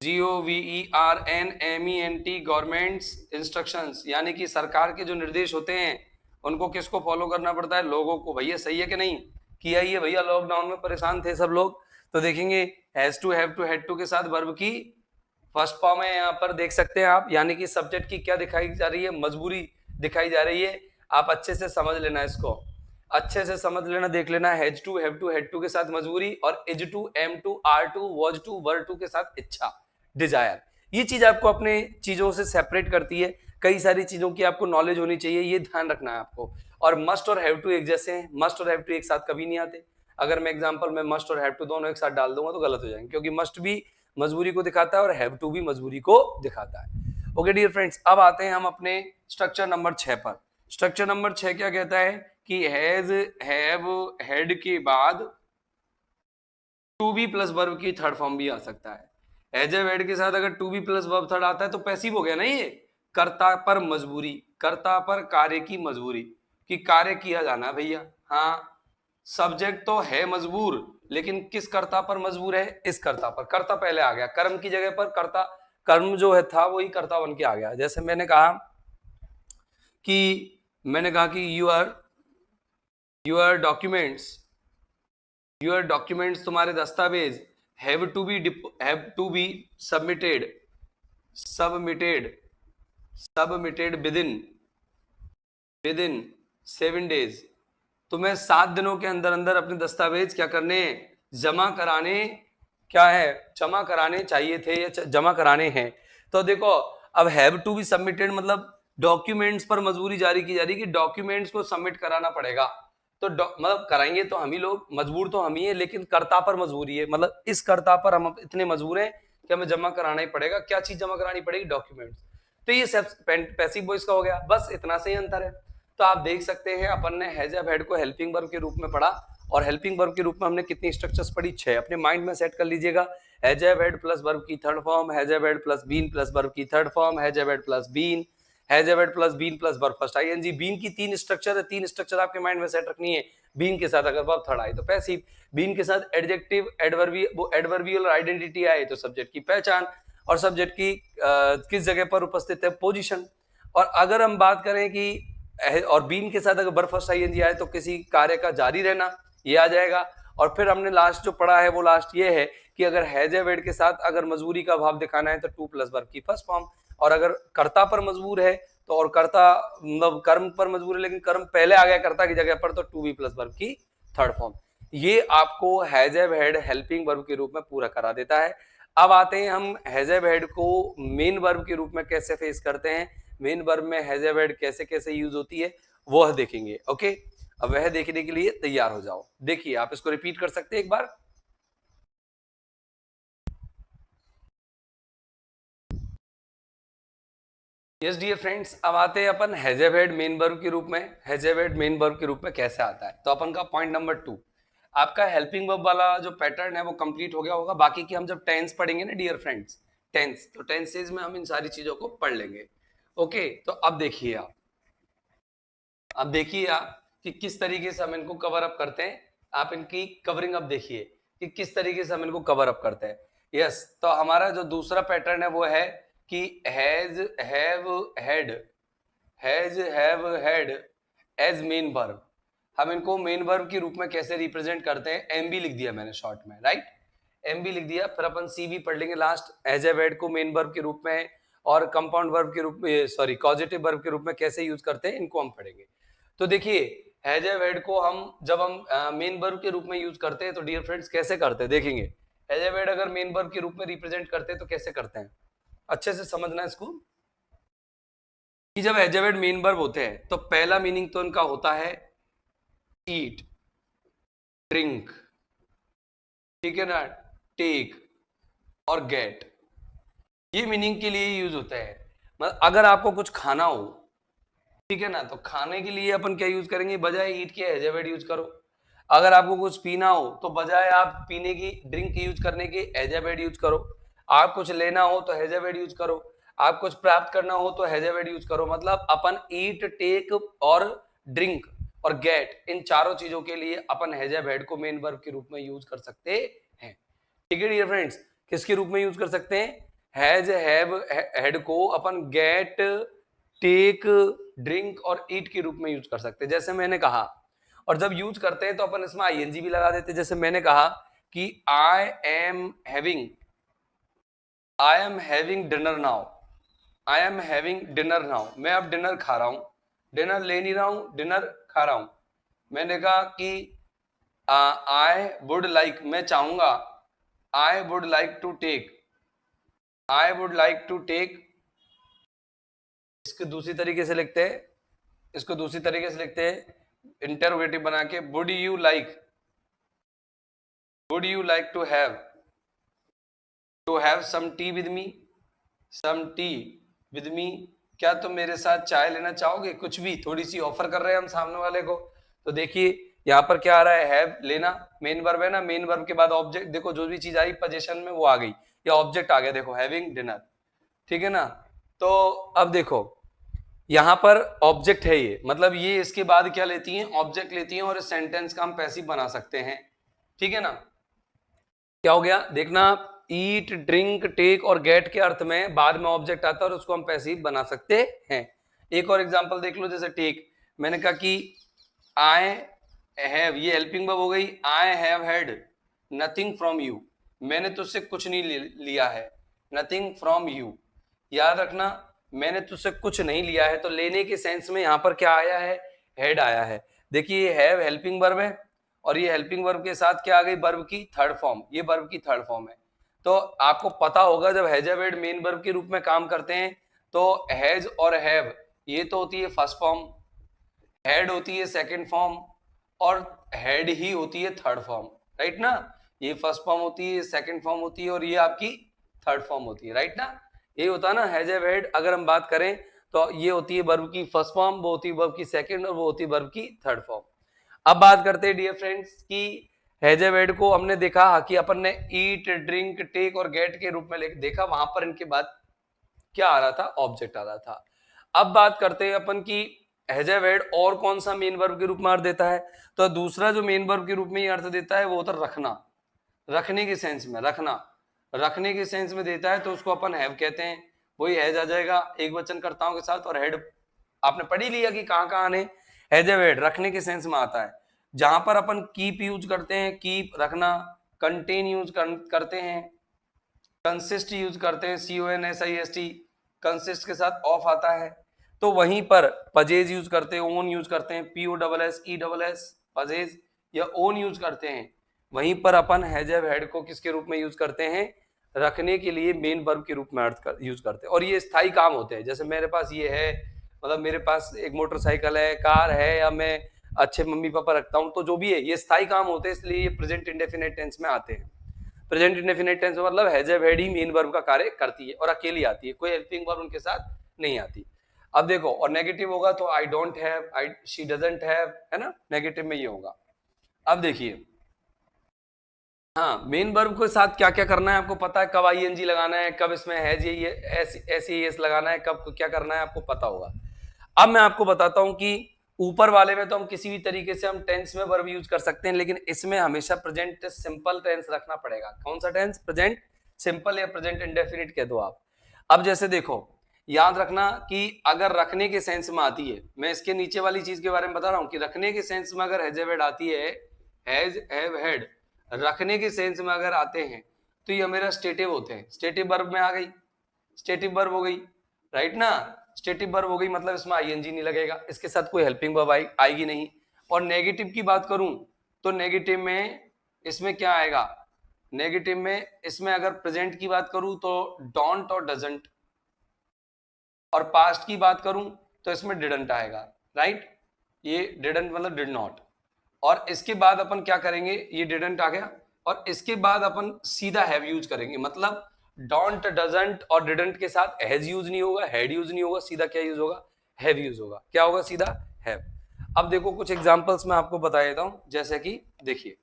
GOVERNMENT governments instructions, यानी कि सरकार के जो निर्देश होते हैं उनको किसको फॉलो करना पड़ता है, लोगों को। भैया सही है कि नहीं, किया ही है भैया, लॉकडाउन में परेशान थे सब लोग। तो देखेंगे has to, have to, had to के साथ वर्ब की फर्स्ट फॉर्म है, यहाँ पर देख सकते हैं आप, यानी कि सब्जेक्ट की क्या दिखाई जा रही है, मजबूरी दिखाई जा रही है। आप अच्छे से समझ लेना, इसको अच्छे से समझ लेना, देख लेना, has to, have to, had to के साथ मजबूरी, और is to, am to, are to, was to, were to के साथ इच्छा, डिजायर। ये चीज आपको अपने चीजों से सेपरेट करती है, कई सारी चीजों की आपको नॉलेज होनी चाहिए, ये ध्यान रखना है आपको। और मस्ट और हैव टू एक जैसे हैं, मस्ट और हैव टू एक साथ कभी नहीं आते। अगर मैं एग्जांपल में मस्ट और हैव टू दोनों एक साथ डाल दूंगा तो गलत हो जाएंगे, क्योंकि मस्ट भी मजबूरी को दिखाता है और हैव टू भी मजबूरी को दिखाता है। ओके डियर फ्रेंड्स, अब आते हैं हम अपने स्ट्रक्चर नंबर 6 पर। स्ट्रक्चर नंबर 6 क्या कहता है कि हैज, हैव, हैड के बाद टू बी प्लस वर्ब की थर्ड फॉर्म भी आ सकता है। हैज हैव हैड के साथ अगर to be plus verb third आता है तो पैसिव हो गया ना ये, कर्ता पर मजबूरी, कर्ता पर कार्य की मजबूरी, कि कार्य किया जाना भैया। हाँ, सब्जेक्ट तो है मजबूर, लेकिन किस कर्ता पर मजबूर है, इस कर्ता पर। कर्ता पहले आ गया, कर्म की जगह पर कर्ता, कर्म जो है था वही कर्ता बन के आ गया। जैसे मैंने कहा कि यूर डॉक्यूमेंट्स, यूर डॉक्यूमेंट्स, तुम्हारे दस्तावेज, have to be submitted, submitted with in 7 days. तुम्हें 7 दिनों के अंदर अंदर अपने दस्तावेज क्या करने, जमा कराने, क्या है, जमा कराने चाहिए थे या जमा कराने हैं। तो देखो, अब हैव टू बी सबमिटेड मतलब डॉक्यूमेंट्स पर मजबूरी जारी की जा रही है कि डॉक्यूमेंट्स को सबमिट कराना पड़ेगा। तो मतलब कराएंगे तो हम ही लोग, मजबूर तो हम ही है, लेकिन कर्ता पर मजबूरी है, मतलब इस कर्ता पर हम इतने मजबूर हैं कि हमें जमा कराना ही पड़ेगा। क्या चीज जमा करानी पड़ेगी, डॉक्यूमेंट्स। तो ये सब पैसिव वॉइस का हो गया, बस इतना से ही अंतर है। तो आप देख सकते हैं अपन ने हैज हैव हैड को हेल्पिंग वर्ब के रूप में पढ़ा, और हेल्पिंग वर्ब के रूप में हमने कितनी स्ट्रक्चर्स पढ़ी, 6। अपने माइंड में सेट कर लीजिएगा। Has have had plus verb की third form, has have had plus been plus verb की third form, has have had plus been, has have had plus been plus verb first ING. Been की 3 structure है, 3 structure आपके mind में set रखनी है। Been के साथ अगर वर्ब थर्ड आए तो पैसिव, बीन के साथ एडजेक्टिव, एडवर्बियल और आइडेंटिटी आए तो सब्जेक्ट की पहचान, और सब्जेक्ट की किस जगह पर उपस्थित है, पोजीशन। और अगर हम बात करें कि और बीन के साथ अगर वर्ब फर्स्ट आईएनजी आए तो किसी कार्य का जारी रहना, ये आ जाएगा। और फिर हमने लास्ट जो पढ़ा है वो लास्ट ये है कि अगर हैज हैव हैड के साथ अगर मजबूरी का भाव दिखाना है तो टू प्लस वर्ब की फर्स्ट फॉर्म, और अगर कर्ता पर मजबूर है तो, और कर्ता मतलब कर्म पर मजबूर है लेकिन कर्म पहले आ गया कर्ता की जगह पर, तो टू बी प्लस वर्ब की थर्ड फॉर्म। ये आपको has have had helping verb के रूप में पूरा करा देता है। अब आते हैं हम हैज हैव हैड को मेन वर्ब के रूप में कैसे फेस करते हैं, मेन वर्ब में हैज हैव हैड कैसे कैसे यूज होती है वह देखेंगे। ओके, अब वह देखने के लिए तैयार हो जाओ। देखिए, आप इसको रिपीट कर सकते हैं एक बार। यस डियर फ्रेंड्स, अब आते हैं अपन has have had main verb के रूप में। Has have had main verb के रूप में कैसे आता है, तो अपन का पॉइंट नंबर 2, आपका हेल्पिंग वर्ब वाला जो पैटर्न है वो कंप्लीट हो गया होगा। बाकी की हम जब टेंस पढ़ेंगे ना डियर फ्रेंड्स, टेंस, तो टेंसेज में हम इन सारी चीजों को पढ़ लेंगे। ओके, तो अब देखिए आप, अब देखिए आप कि किस तरीके से हम इनको कवर अप करते हैं। आप इनकी कवरिंग अप देखिए कि किस तरीके से हम इनको कवर अप करते हैं। यस, तो हमारा जो दूसरा पैटर्न है वो है कि has have had as main verb. हम इनको मेन वर्ब के रूप में कैसे रिप्रेजेंट करते हैं, एम बी लिख दिया मैंने शॉर्ट में, राइट, एम बी लिख दिया। फिर अपन सी बी पढ़ लेंगे लास्ट। हैज हैव हैड को मेन वर्ब के रूप में और कंपाउंड वर्ब के रूप में, सॉरी कॉजेटिव वर्ब के रूप में कैसे यूज करते हैं, इनको हम पढ़ेंगे। तो देखिए, हैज हैव हैड को हम जब हम मेन वर्ब के रूप में यूज करते हैं तो डियर फ्रेंड्स कैसे करते हैं देखेंगे। हैज हैव हैड अगर मेन वर्ब के रूप में रिप्रेजेंट करते हैं तो कैसे करते हैं, अच्छे से समझना इसको कि जब has have had main verb होते हैं तो पहला मीनिंग तो इनका होता है ईट, ड्रिंक, ठीक है ना, टेक और गेट, ये मीनिंग के लिए यूज होता है। मतलब अगर आपको कुछ खाना हो, ठीक है ना, तो खाने के लिए अपन क्या यूज करेंगे, बजाय ईट के हैज हैव हैड यूज करो। अगर आपको कुछ पीना हो तो बजाय आप पीने की, ड्रिंक यूज करने के, हैज हैव हैड यूज करो। आप कुछ लेना हो तो हैज हैव हैड यूज करो। आप कुछ प्राप्त करना हो तो हैज हैव यूज करो। मतलब अपन ईट, टेक और ड्रिंक और गेट, इन चारों चीजों के लिए अपन हैज हैव को मेन वर्ब के रूप में यूज कर सकते हैं। ठीक है डियर फ्रेंड्स, किसके रूप में यूज कर सकते हैं? हैज हैव हैड को अपन गेट, टेक, ड्रिंक और ईट के रूप में यूज कर सकते हैं, जैसे मैंने कहा। और जब यूज करते हैं तो अपन इसमें आईएनजी भी लगा देते हैं, जैसे मैंने कहा कि I am having dinner now, I am having dinner now, मैं अब डिनर खा रहा हूं, डिनर ले नहीं रहा हूं, डिनर खा रहा हूं। मैंने कहा कि आई वुड लाइक, मैं चाहूंगा, I would like to take, I would like to take, इसको दूसरी तरीके से लिखते हैं, इसको दूसरी तरीके से लिखते हैं इंटरोगेटिव बना के, would you like, would you like to have some tea with me, some tea with me, क्या तुम मेरे साथ चाय लेना चाहोगे? कुछ भी, थोड़ी सी ऑफर कर रहे हैं हम सामने वाले को। तो देखिए यहाँ पर क्या आ रहा है, हैव लेना, मेन वर्ब है ना, मेन वर्ब के बाद ऑब्जेक्ट, देखो जो भी चीज आई पोजीशन में वो आ गई, या ऑब्जेक्ट आ गया, देखो हैविंग डिनर, ठीक है ना। तो अब देखो यहां पर ऑब्जेक्ट है ये, मतलब ये इसके बाद क्या लेती हैं, ऑब्जेक्ट लेती हैं, और इस सेंटेंस का हम पैसिव बना सकते हैं, ठीक है ना। क्या हो गया देखना, ईट, ड्रिंक, टेक और गेट के अर्थ में बाद में ऑब्जेक्ट आता है और उसको हम पैसिव बना सकते हैं। एक और एग्जांपल देख लो, जैसे टेक, मैंने कहा कि आई हैव, ये हेल्पिंग वर्ब हो गई, I have had nothing from you, मैंने तुझसे कुछ नहीं लिया है, नथिंग फ्रॉम यू, याद रखना मैंने तुझसे कुछ नहीं लिया है, तो लेने के सेंस में यहां पर क्या आया है, हेड आया है। देखिए ये हैव हेल्पिंग वर्ब है, और ये हेल्पिंग वर्ब के साथ क्या आ गई, वर्ब की थर्ड फॉर्म, ये वर्ब की थर्ड फॉर्म है। तो आपको पता होगा जब has have had main verb के रूप में काम करते हैं तो हैज और हैव ये तो होती है फर्स्ट फॉर्म, हैड होती है सेकंड फॉर्म, और हैड ही होती है थर्ड फॉर्म, राइट ना। ये फर्स्ट फॉर्म होती है, सेकंड फॉर्म होती है, और ये आपकी थर्ड फॉर्म होती है, राइट ना। ये होता है ना हैज हैव हैड, अगर हम बात करें तो ये होती है वर्ब की फर्स्ट फॉर्म, वो होती है वर्ब की सेकंड, और वो होती है वर्ब की थर्ड फॉर्म। अब बात करते हैं डियर फ्रेंड्स की हैज हैव हैड को हमने देखा कि अपन ने ईट, ड्रिंक, टेक और गेट के रूप में देखा, वहां पर इनके बाद क्या आ रहा था, ऑब्जेक्ट आ रहा था। अब बात करते हैं अपन की हैज हैव हैड और कौन सा मेन वर्ब के रूप में अर्थ देता है, तो दूसरा जो मेन वर्ब के रूप में ये अर्थ देता है वो होता है रखना, रखने के सेंस में, रखना, रखने के सेंस में देता है तो उसको अपन हैव कहते हैं। वही हैज आ जाएगा एक वचन कर्ताओं के साथ, और हेड आपने पढ़ ही लिया कि कहां कहां आने, हैज हैव हैड रखने के सेंस में आता है। जहां पर अपन कीप यूज करते हैं, कीप रखना, कंटेन यूज करते हैं, कंसिस्ट यूज करते हैं, CONSIST, कंसिस्ट के साथ ऑफ आता है। तो वहीं पर पजेज यूज करते हैं, ओन यूज करते हैं, POSSESS पजेज या ओन यूज करते हैं। वहीं पर अपन हैज हैव हैड को किसके रूप में यूज करते हैं, रखने के लिए मेन वर्ब के रूप में यूज करते हैं। और ये स्थायी काम होते हैं, जैसे मेरे पास ये है, मतलब मेरे पास एक मोटरसाइकिल है, कार है, या मैं अच्छे मम्मी पापा रखता हूं, तो जो भी है ये स्थायी काम होते हैं, इसलिए ये प्रेजेंट इंडेफिनिट टेंस में आते हैं। प्रेजेंट इंडेफिनिट टेंस मतलब has have had he main verb का कार्य करती है और अकेली आती है, कोई हेल्पिंग वर्ब उनके साथ नहीं आती। अब देखो, और नेगेटिव होगा तो I don't have, I she doesn't have, है ना, नेगेटिव में ये होगा। अब देखिए, हाँ मेन वर्ब के साथ क्या क्या करना है आपको पता है, कब आईएनजी लगाना है, कब इसमें हैज एस लगाना है, कब क्या करना है आपको पता होगा। अब मैं आपको बताता हूं कि ऊपर वाले में तो हम किसी भी तरीके से हम टेंस में वर्ब यूज कर सकते हैं, लेकिन इसमें हमेशा प्रेजेंट सिंपल टेंस रखना पड़ेगा। कौन सा टेंस, प्रेजेंट सिंपल या प्रेजेंट इंडेफिनिट कह दो आप। अब जैसे देखो, याद रखना कि अगर रखने के सेंस में आती है, मैं इसके नीचे वाली चीज के बारे में बता रहा हूं कि रखने के सेंस में अगर हैज हैव हैड आती है, हैज हैव हैड रखने के सेंस में अगर आते हैं तो ये मेरा स्टेटिव होते हैं, स्टेटिव वर्ब में आ गई, स्टेटिव वर्ब हो गई, राइट ना। स्टेटिव वर्ब हो गई मतलब इसमें आईएनजी नहीं लगेगा, इसके साथ कोई हेल्पिंग वर्ब आएगी नहीं। और नेगेटिव की बात करूं तो नेगेटिव में इसमें क्या आएगा, नेगेटिव में इसमें अगर प्रेजेंट की बात करूं तो डोंट और डजंट, और पास्ट की बात करूं तो इसमें डिडंट आएगा, राइट। ये डिडंट मतलब डिड नॉट, और इसके बाद अपन क्या करेंगे, ये डिडंट आ गया, और इसके बाद अपन सीधा हैव यूज करेंगे, मतलब डोंट, डजंट और डिडंट के साथ हैज यूज नहीं होगा, हैड यूज नहीं होगा, सीधा क्या यूज होगा, हैव यूज होगा। क्या होगा, सीधा हैव। अब देखो कुछ एग्जांपल्स मैं आपको बता देता हूं, जैसे कि देखिए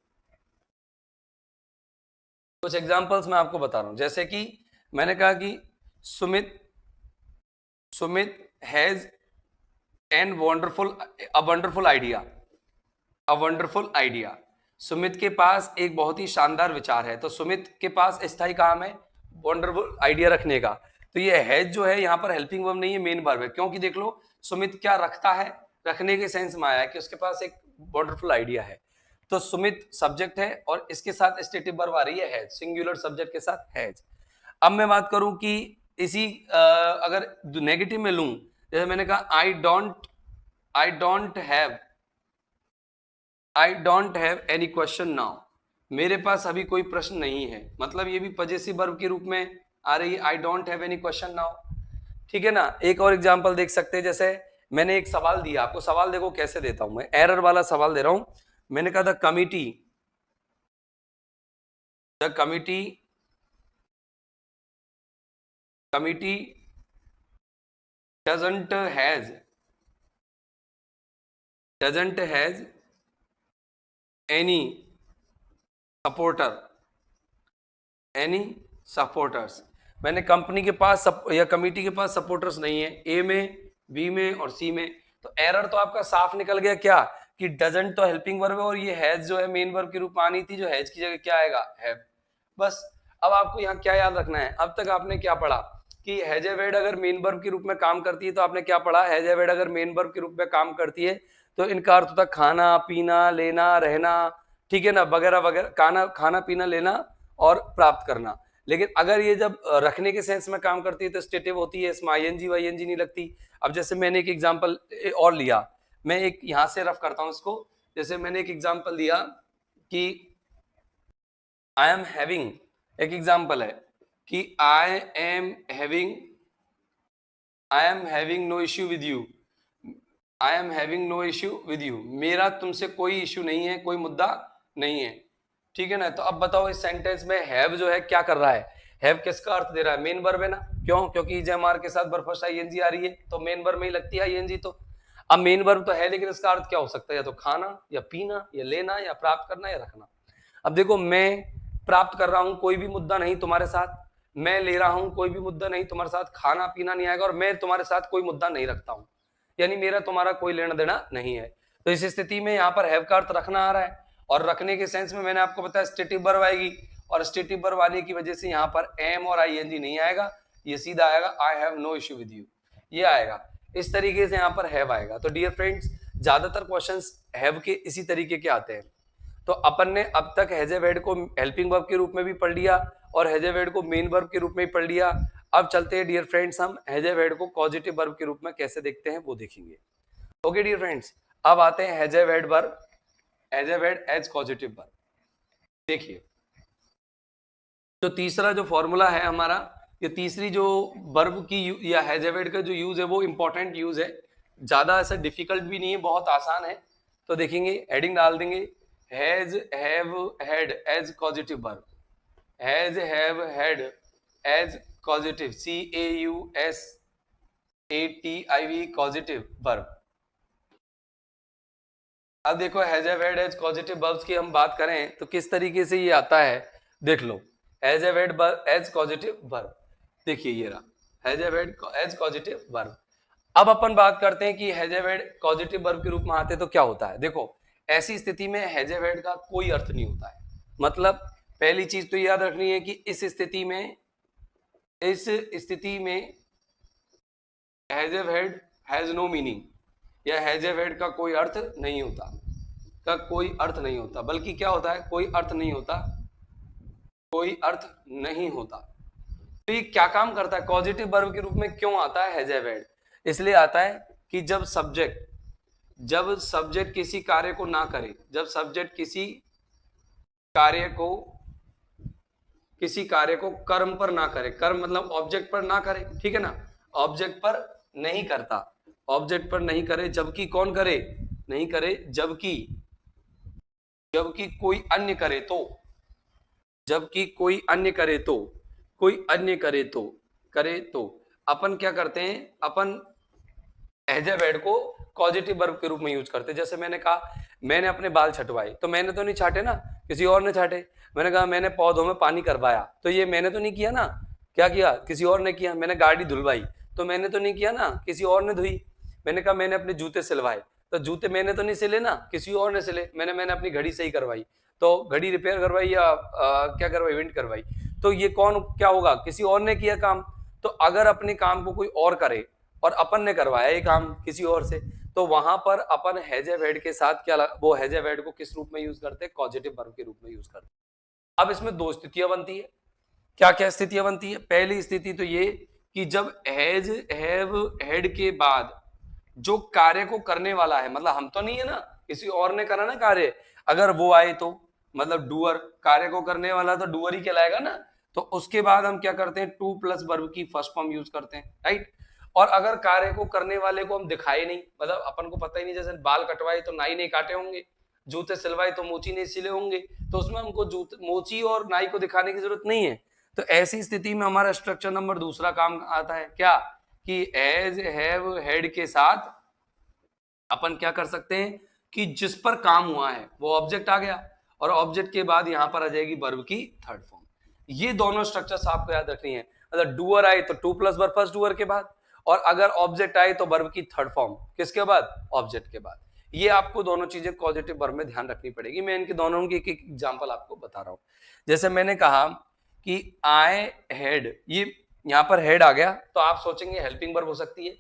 कुछ एग्जांपल्स मैं आपको बता रहा हूं, जैसे कि मैंने कहा कि Sumit Sumit has an wonderful idea, a wonderful idea. Sumit के पास एक बहुत ही शानदार विचार है। तो सुमित के पास स्थायी काम है वंडरफुल आइडिया रखने का। तो ये हैज जो है यहाँ पर हेल्पिंग वर्ब नहीं है, मेन वर्ब है, क्योंकि देख लो सुमित क्या रखता है, रखने के सेंस में आया है कि उसके पास एक वंडरफुल आइडिया है। तो सुमित सब्जेक्ट है और इसके साथ स्टेटिव वर्ब आ रही है हैज, सिंगुलर सब्जेक्ट के साथ हैज। अब मैं बात करूं कि इसी अगर नेगेटिव में लूं, जैसे मैंने कहा I don't have any question now, मेरे पास अभी कोई प्रश्न नहीं है, मतलब ये भी पजेसिव वर्ब के रूप में आ रही है, I don't have any question now. ठीक है ना। एक और एग्जांपल देख सकते हैं, जैसे मैंने एक सवाल दिया आपको, सवाल देखो कैसे देता हूं मैं, एरर वाला सवाल दे रहा हूं। मैंने कहा the committee doesn't has any supporters. मैंने कंपनी के पास या कमिटी के पास सपोर्टर्स नहीं है, ए में, बी में और सी में। तो एरर तो आपका साफ निकल गया क्या, कि डजंट तो हेल्पिंग वर्ब है और ये हैज जो है मेन वर्ब के रूप में आनी थी, जो हैज की जगह क्या आएगा, हैव। बस अब आपको यहाँ क्या याद रखना है, अब तक आपने क्या पढ़ा कि हैज ए वर्ड अगर मेन वर्ब के रूप में काम करती है, तो आपने क्या पढ़ा, हैज ए वर्ड अगर मेन वर्ब के रूप में काम करती है तो इनका अर्थ होता खाना पीना लेना रहना, ठीक है ना, वगैरह वगैरह, खाना पीना लेना और प्राप्त करना। लेकिन अगर ये जब रखने के सेंस में काम करती है तो स्टेटिव होती है, इसमें आईएनजी वाईएनजी नहीं लगती। अब जैसे मैंने एक एग्जांपल और लिया, मैं एक यहां से रफ करता हूं इसको। जैसे मैंने एक एग्जांपल दिया कि आई एम हैविंग, एक एग्जांपल है कि I am having no issue with you, I am having no issue with you, मेरा तुमसे कोई इश्यू नहीं है, कोई मुद्दा नहीं है। ठीक है ना। तो अब बताओ इस सेंटेंस में हैव जो है क्या कर रहा है, हैव किसका अर्थ दे रहा है, मेन वर्ब है ना, क्यों, क्योंकि जेएमआर के साथ वर्ब फर्स्ट आईएनजी आ रही है, तो मेन वर्ब में ही लगती है आईएनजी। तो अब मेन वर्ब तो है, लेकिन इसका अर्थ क्या हो सकता है, या तो खाना या पीना या लेना या प्राप्त करना या रखना। अब देखो मैं प्राप्त कर रहा हूं, कोई भी मुद्दा नहीं तुम्हारे साथ, मैं ले रहा हूं, कोई भी मुद्दा नहीं तुम्हारे साथ, खाना पीना नहीं आएगा, और मैं तुम्हारे साथ कोई मुद्दा नहीं रखता हूं, यानी मेरा तुम्हारा कोई लेना देना नहीं है। तो इस स्थिति में यहाँ पर हैव का अर्थ रखना आ रहा है, और रखने के सेंस में मैंने आपको बताया स्टेटिव वर्ब आएगी, और स्टेटिव वर्ब आने की वजह से यहाँ पर एम और आईएनजी नहीं आएगा, ये सीधा आएगा I have no issue with you, ये आएगा। इस तरीके से यहाँ पर हैव आएगा। तो डियर फ्रेंड्स, ज्यादातर क्वेश्चंस हैव के इसी तरीके के आते हैं। तो अपन ने अब तक हैज ए वर्ड को हेल्पिंग वर्ब के रूप में भी पढ़ लिया और हैज ए वर्ड को मेन वर्ब के रूप में भी पढ़ लिया। अब चलते हैं डियर फ्रेंड्स, हम हैज ए वर्ड को पॉजिटिव वर्ब के रूप में कैसे देखते हैं वो देखेंगे। ओके डियर फ्रेंड्स, अब आते हैं has a word verb, has a word as positive verb. देखिए, तो तीसरा जो फॉर्मूला है हमारा, ये तीसरी जो वर्ब की या हैज ए वर्ड का जो यूज है वो इंपॉर्टेंट यूज है, ज्यादा ऐसा डिफिकल्ट भी नहीं है, बहुत आसान है। तो देखेंगे, हेडिंग डाल देंगे has have had as positive verb, has have had as positive, CAUSATIV positive verb. अब देखो has have had as positive verbs की हम बात करें तो किस तरीके से ये आता है, देख लो, has have had as positive verb, देखिए ये रहा has have had as positive verb. अब अपन बात करते हैं कि has have had positive verb के रूप में आते तो क्या होता है। देखो, ऐसी स्थिति में हैज हैव हैड का कोई अर्थ नहीं होता है, मतलब पहली चीज तो याद रखनी है कि इस स्थिति में has have had has no meaning, या हैज हैव हैड का कोई अर्थ नहीं होता, बल्कि क्या होता है, कोई अर्थ नहीं होता। तो ये क्या काम करता है, पॉजिटिव वर्ब के रूप में क्यों आता है हैज हैव हैड, इसलिए आता है कि जब सब्जेक्ट किसी कार्य को ना करे, जब सब्जेक्ट किसी कार्य को कर्म पर ना करे, कर्म मतलब ऑब्जेक्ट पर ना करे, ठीक है ना, ऑब्जेक्ट पर नहीं करता, ऑब्जेक्ट पर नहीं करे, जबकि कौन करे, नहीं करे, जबकि कोई अन्य करे तो, जबकि कोई अन्य करे तो अपन क्या करते हैं, अपन हैज ए वर्ड को पॉजिटिव वर्ब के रूप में यूज करते हैं। जैसे मैंने कहा मैंने अपने बाल छटवाए, तो मैंने तो नहीं छाटे ना, किसी और ने छाटे। मैंने कहा मैंने पौधों में पानी करवाया, तो ये मैंने तो नहीं किया ना, क्या किया, किसी और ने किया। मैंने गाड़ी धुलवाई, तो मैंने तो नहीं किया ना, किसी और ने धोई। मैंने कहा मैंने अपने जूते सिलवाए, तो जूते मैंने तो नहीं सिले ना, किसी और ने सिले। मैंने अपनी घड़ी सही करवाई, तो घड़ी रिपेयर करवाई या क्या करवाई, इवेंट करवाई, तो ये कौन क्या होगा, किसी और ने किया काम। तो अगर अपने काम को कोई और करे और अपन ने करवाया ये काम किसी और से, तो वहां पर अपन हैज ए वर्ड के साथ क्या वो हैज ए वर्ड को किस रूप में यूज करते हैं, कॉजेटिव वर्ब के रूप में यूज करते हैं। अब इसमें दो स्थितियां बनती है। क्या क्या स्थितियां बनती है? पहली स्थिति तो ये कि जब हैज हैव हैड के बाद जो कार्य को करने वाला है, मतलब हम तो नहीं है ना, किसी और ने करा ना कार्य, अगर वो आए तो मतलब डूअर, कार्य को करने वाला तो डूअर ही कहलाएगा ना। तो उसके बाद हम क्या करते हैं, टू प्लस वर्ब की फर्स्ट फॉर्म यूज करते हैं, राइट। और अगर कार्य को करने वाले को हम दिखाए नहीं, मतलब अपन को पता ही नहीं, जैसे बाल कटवाए तो नाई नहीं काटे होंगे, जूते सिलवाए तो मोची नहीं सिले होंगे, तो उसमें हमको मोची और नाई को दिखाने की जरूरत नहीं है। तो ऐसी स्थिति में हमारा स्ट्रक्चर नंबर दूसरा काम आता है, क्या कि एज हैव हैड के साथ अपन क्या कर सकते हैं कि जिस पर काम हुआ है वो ऑब्जेक्ट आ गया, और ऑब्जेक्ट के बाद यहां पर आ जाएगी वर्ब की थर्ड फॉर्म। ये दोनों स्ट्रक्चर्स आपको याद रखनी है। मतलब डूअर आए तो two plus verb first doer के बाद, और अगर ऑब्जेक्ट आए तो वर्ब की थर्ड फॉर्म किसके बाद, ऑब्जेक्ट के बाद। ये आपको दोनों चीजें पॉजिटिव वर्ब में ध्यान रखनी पड़ेगी। मैं इनके दोनों की एक एक एग्जांपल आपको बता रहा हूं। जैसे मैंने कहा कि आई हैड, ये यहां पर हेड आ गया, तो आप सोचेंगे हेल्पिंग वर्ब हो सकती है,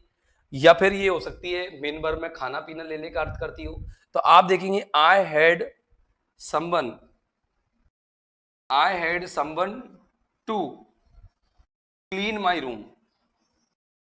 या फिर ये हो सकती है मेन वर्ब में खाना पीना लेने का अर्थ करती हो। तो आप देखेंगे I had someone to clean my room.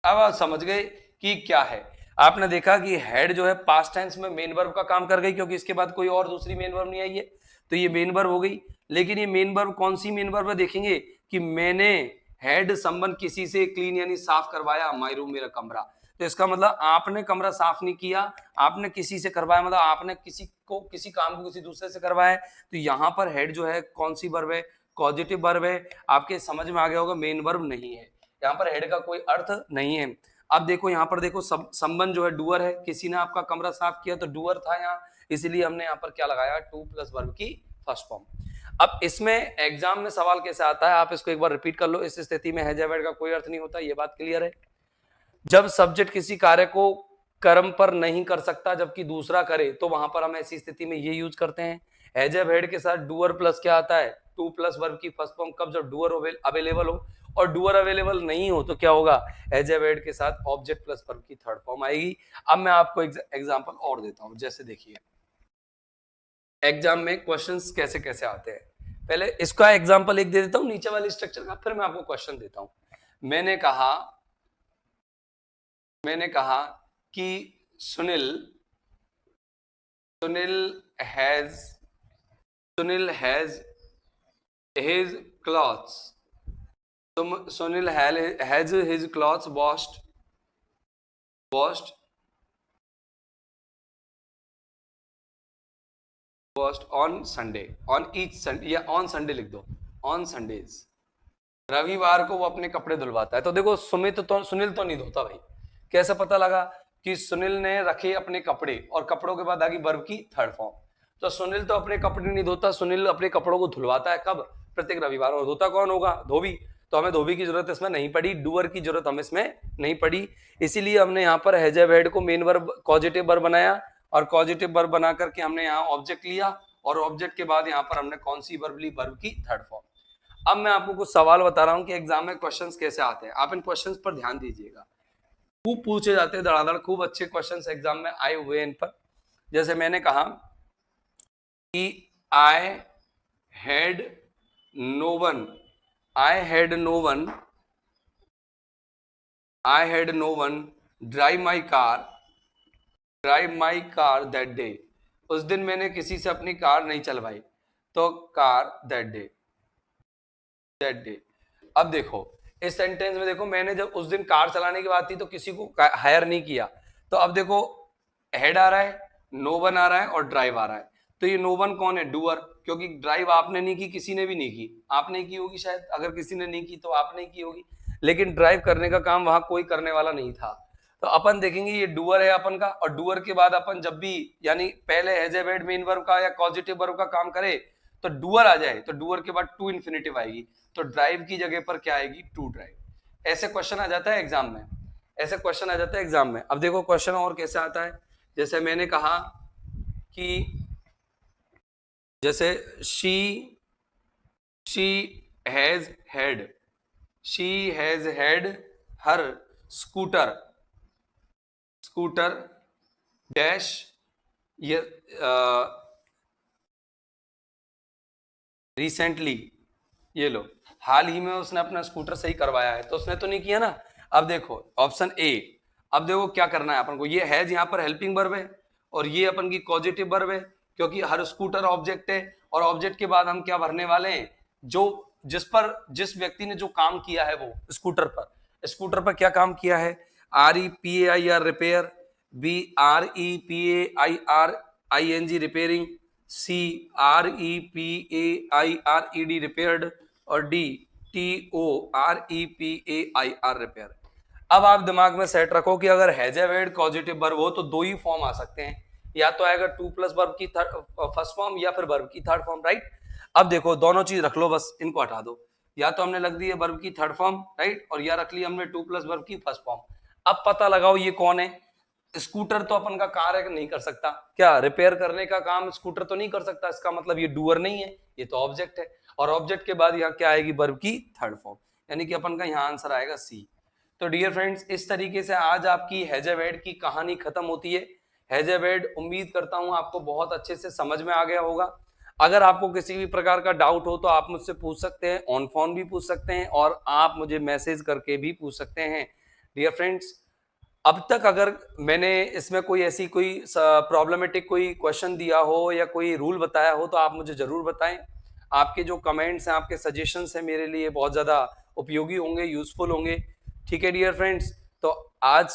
अब आप समझ गए कि क्या है। आपने देखा कि हेड जो है पास्ट टेंस में मेन वर्ब का काम कर गई, क्योंकि इसके बाद कोई और दूसरी मेन वर्ब नहीं आई है, तो ये मेन वर्ब हो गई। लेकिन ये मेन वर्ब कौन सी मेन वर्ब है, देखेंगे कि मैंने हैड समवन किसी से क्लीन यानी साफ करवाया माई रूम मेरा कमरा। तो इसका मतलब आपने कमरा साफ नहीं किया, आपने किसी से करवाया, मतलब आपने किसी काम को किसी दूसरे से करवाया। तो यहाँ पर हेड जो है कौन सी वर्ब है, पॉजिटिव वर्ब है। आपके समझ में आ गया होगा, मेन वर्ब नहीं है, यहाँ पर हेड का कोई अर्थ नहीं है। अब देखो यहाँ पर देखो, संबंध जो है डूअर है, किसी ने आपका कमरा साफ किया तो डूअर था यहाँ, इसलिए हमने यहाँ पर क्या लगाया, टू प्लस वर्ब की फर्स्ट फॉर्म। अब इसमें एग्जाम में सवाल कैसे आता है, आप इसको एक बार रिपीट कर लो। इस स्थिति में हैज हैव का कोई अर्थ नहीं होता, ये बात क्लियर है। जब सब्जेक्ट किसी कार्य को कर्म पर नहीं कर सकता जबकि दूसरा करे, तो वहां पर हम ऐसी स्थिति में ये यूज करते हैं। हैज हैव हैड के साथ डूअर प्लस क्या आता है, टू प्लस वर्ब की फर्स्ट फॉर्म। कब, जब डूअर अवेलेबल हो, और डूअर अवेलेबल नहीं हो तो क्या होगा, हैज हैव हैड के साथ ऑब्जेक्ट प्लस वर्ब की थर्ड फॉर्म आएगी। अब मैं आपको एग्जांपल और देता हूं। जैसे देखिए एग्जाम में क्वेश्चंस कैसे कैसे आते हैं, पहले इसका एग्जांपल एक दे देता हूं नीचे वाले स्ट्रक्चर का, फिर मैं आपको क्वेश्चन देता हूं। मैंने कहा कि Sunil has his clothes, Sunil has his clothes washed on Sunday, on each Sunday, या on Sunday लिख दो, on Sundays। रविवार को वो अपने कपड़े धुलवाता है। तो देखो सुनील तो नहीं धोता भाई। कैसे पता लगा कि सुनील ने रखे अपने कपड़े, और कपड़ों के बाद आ गई वर्ब की थर्ड फॉर्म। तो सुनील तो अपने कपड़े नहीं धोता, सुनील अपने कपड़ों को धुलवाता है कब, प्रत्येक रविवार। और धोता कौन होगा, धोबी। तो हमें धोबी की जरूरत इसमें नहीं पड़ी, डूअर की जरूरत हमें इसमें नहीं पड़ी। इसीलिए हमने यहाँ पर हैज हैव हैड को मेन वर्ब पॉजिटिव वर्ब बनाया, और पॉजिटिव वर्ब बना करके हमने यहाँ ऑब्जेक्ट लिया, और ऑब्जेक्ट के बाद यहाँ पर हमने कौन सी वर्ब ली, वर्ब की थर्ड फॉर्म। अब मैं आपको कुछ सवाल बता रहा हूं कि एग्जाम में क्वेश्चंस कैसे आते हैं, आप इन क्वेश्चंस पर ध्यान दीजिएगा। खूब पूछे जाते हैं धड़ाधड़, खूब अच्छे क्वेश्चंस एग्जाम में आए हुए इन पर। जैसे मैंने कहा कि I had no one drive my car that day. उस दिन मैंने किसी से अपनी कार नहीं चलवाई, तो कार दैट डे। अब देखो इस सेंटेंस में देखो, मैंने जब उस दिन कार चलाने की बात थी तो किसी को हायर नहीं किया। तो अब देखो हेड आ रहा है, नो वन आ रहा है, और ड्राइव आ रहा है। तो ये नो वन कौन है, डूअर, क्योंकि ड्राइव आपने नहीं की, किसी ने भी नहीं की, आपने की होगी शायद, अगर किसी ने नहीं की तो आपने की होगी, लेकिन ड्राइव करने का काम वहां कोई करने वाला नहीं था। तो अपन देखेंगे ये डूअर है अपन का, और डूअर के बाद अपन जब भी यानी पहले has have had main verb का या पॉजिटिव वर्ब का काम करे तो डूअर आ जाए, तो डूअर के बाद टू इन्फिनेटिव आएगी, तो ड्राइव की जगह पर क्या आएगी, टू ड्राइव। ऐसे क्वेश्चन आ जाता है एग्जाम में। ऐसे क्वेश्चन आ जाता है एग्जाम में। अब देखो क्वेश्चन और कैसे आता है, जैसे मैंने कहा कि जैसे she has had, she has had her scooter dash ये रिसेंटली, ये लो हाल ही में उसने अपना स्कूटर सही करवाया है, तो उसने तो नहीं किया ना। अब देखो ऑप्शन ए, अब देखो क्या करना है अपन को, ये हैज यहाँ पर हेल्पिंग वर्ब है और ये अपन की पॉजिटिव वर्ब है, क्योंकि हर स्कूटर ऑब्जेक्ट है और ऑब्जेक्ट के बाद हम क्या भरने वाले हैं, जो जिस व्यक्ति ने जो काम किया है वो स्कूटर पर क्या काम किया है, REPAIR repair, BREPAIRING repairing, CREPAIRED repaired और DTOREPAIR रिपेयर। अब आप दिमाग में सेट रखो कि अगर has a verb positive verb हो तो दो ही फॉर्म आ सकते हैं, या तो आएगा टू प्लस वर्ब की फर्स्ट फॉर्म या फिर वर्ब की थर्ड फॉर्म, राइट। अब देखो दोनों चीज रख लो, बस इनको हटा दो, या तो हमने लग दी है वर्ब की थर्ड फॉर्म, राइट, और या रख ली हमने टू प्लस वर्ब की फर्स्ट फॉर्म। अब पता लगाओ ये कौन है। स्कूटर तो अपन का कार्य नहीं कर सकता, क्या रिपेयर करने का काम स्कूटर तो नहीं कर सकता, इसका मतलब ये डूअर नहीं है, ये तो ऑब्जेक्ट है, और ऑब्जेक्ट के बाद यहाँ क्या आएगी, वर्ब की थर्ड फॉर्म, यानी कि अपन का यहाँ आंसर आएगा सी। तो डियर फ्रेंड्स, इस तरीके से आज आपकी हैज ए वर्ड की कहानी खत्म होती है। हैज ए वर्ड उम्मीद करता हूं आपको बहुत अच्छे से समझ में आ गया होगा। अगर आपको किसी भी प्रकार का डाउट हो तो आप मुझसे पूछ सकते हैं, ऑन फोन भी पूछ सकते हैं और आप मुझे मैसेज करके भी पूछ सकते हैं। डियर फ्रेंड्स, अब तक अगर मैंने इसमें कोई ऐसी कोई प्रॉब्लमेटिक कोई क्वेश्चन दिया हो या कोई रूल बताया हो तो आप मुझे जरूर बताएं। आपके जो कमेंट्स हैं, आपके सजेशंस हैं, मेरे लिए बहुत ज़्यादा उपयोगी होंगे, यूजफुल होंगे। ठीक है डियर फ्रेंड्स, तो आज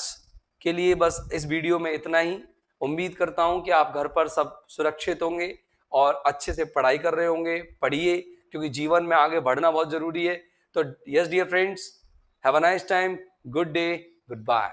के लिए बस इस वीडियो में इतना ही। उम्मीद करता हूं कि आप घर पर सब सुरक्षित होंगे और अच्छे से पढ़ाई कर रहे होंगे। पढ़िए, क्योंकि जीवन में आगे बढ़ना बहुत जरूरी है। तो yes dear friends, have a nice time, good day, good bye.